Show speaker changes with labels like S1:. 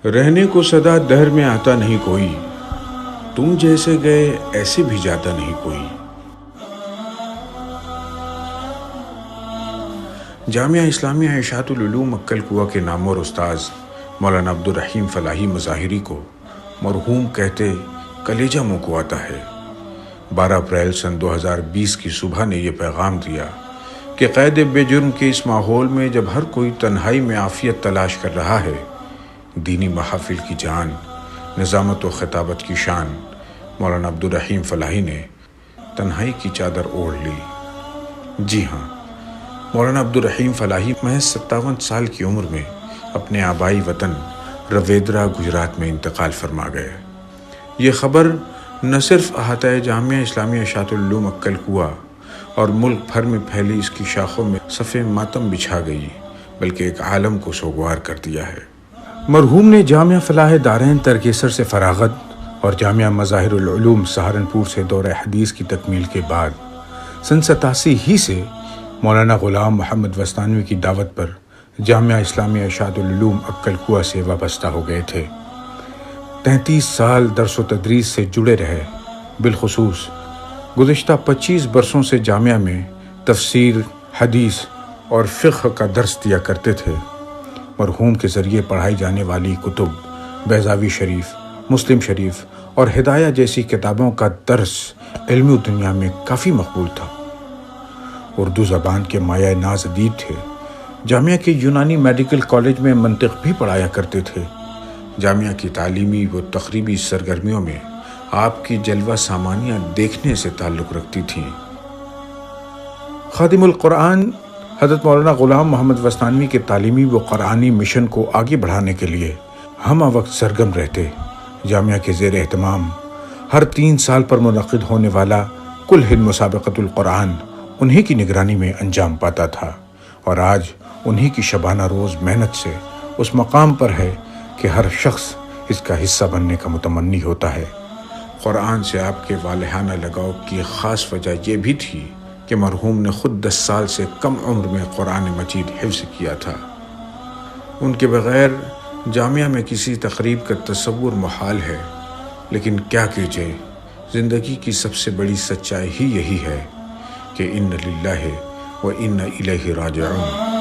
S1: رہنے کو سدا دہر میں آتا نہیں کوئی، تم جیسے گئے ایسے بھی جاتا نہیں کوئی۔ جامعہ اسلامیہ ارشاد العلوم مکل کوا کے نامور استاذ مولانا عبدالرحیم فلاحی مظاہری کو مرحوم کہتے کلیجہ منہ کو آتا ہے۔ 12 اپریل سن 2020 کی صبح نے یہ پیغام دیا کہ قید بے جرم کے اس ماحول میں جب ہر کوئی تنہائی میں عافیت تلاش کر رہا ہے، دینی محافل کی جان، نظامت و خطابت کی شان، مولانا عبدالرحیم فلاحی نے تنہائی کی چادر اوڑھ لی۔ جی ہاں، مولانا عبدالرحیم فلاحی محض 57 سال کی عمر میں اپنے آبائی وطن رویدرا گجرات میں انتقال فرما گئے۔ یہ خبر نہ صرف احاطہ جامعہ اسلامیہ ارشاد العلوم مکل کوا اور ملک بھر میں پھیلی اس کی شاخوں میں صف ماتم بچھا گئی، بلکہ ایک عالم کو سوگوار کر دیا ہے۔ مرحوم نے جامعہ فلاح دارین ترکیسر سے فراغت اور جامعہ مظاہر العلوم سہارنپور سے دورہ حدیث کی تکمیل کے بعد سن 87 ہی سے مولانا غلام محمد وستانوی کی دعوت پر جامعہ اسلامیہ ارشاد العلوم مکل کوا سے وابستہ ہو گئے تھے۔ 33 سال درس و تدریس سے جڑے رہے، بالخصوص گزشتہ 25 برسوں سے جامعہ میں تفسیر، حدیث اور فقہ کا درس دیا کرتے تھے۔ مرحوم کے ذریعے پڑھائی جانے والی کتب بیضاوی شریف، مسلم شریف اور ہدایہ جیسی کتابوں کا درس علمی دنیا میں کافی مقبول تھا۔ اردو زبان کے مایہ ناز ادیب تھے۔ جامعہ کے یونانی میڈیکل کالج میں منطق بھی پڑھایا کرتے تھے۔ جامعہ کی تعلیمی و تقریبی سرگرمیوں میں آپ کی جلوہ سامانیاں دیکھنے سے تعلق رکھتی تھیں۔ خادم القرآن حضرت مولانا غلام محمد وستانوی کے تعلیمی و قرآنی مشن کو آگے بڑھانے کے لیے ہمہ وقت سرگرم رہتے۔ جامعہ کے زیر اہتمام ہر 3 سال پر منعقد ہونے والا کل ہند مسابقۃ القرآن انہی کی نگرانی میں انجام پاتا تھا، اور آج انہی کی شبانہ روز محنت سے اس مقام پر ہے کہ ہر شخص اس کا حصہ بننے کا متمنی ہوتا ہے۔ قرآن سے آپ کے والہانہ لگاؤ کی خاص وجہ یہ بھی تھی کہ مرحوم نے خود 10 سال سے کم عمر میں قرآن مجید حفظ کیا تھا۔ ان کے بغیر جامعہ میں کسی تقریب کا تصور محال ہے، لیکن کیا کیجیے، زندگی کی سب سے بڑی سچائی ہی یہی ہے کہ ان للہ و انا الیہ راجعون۔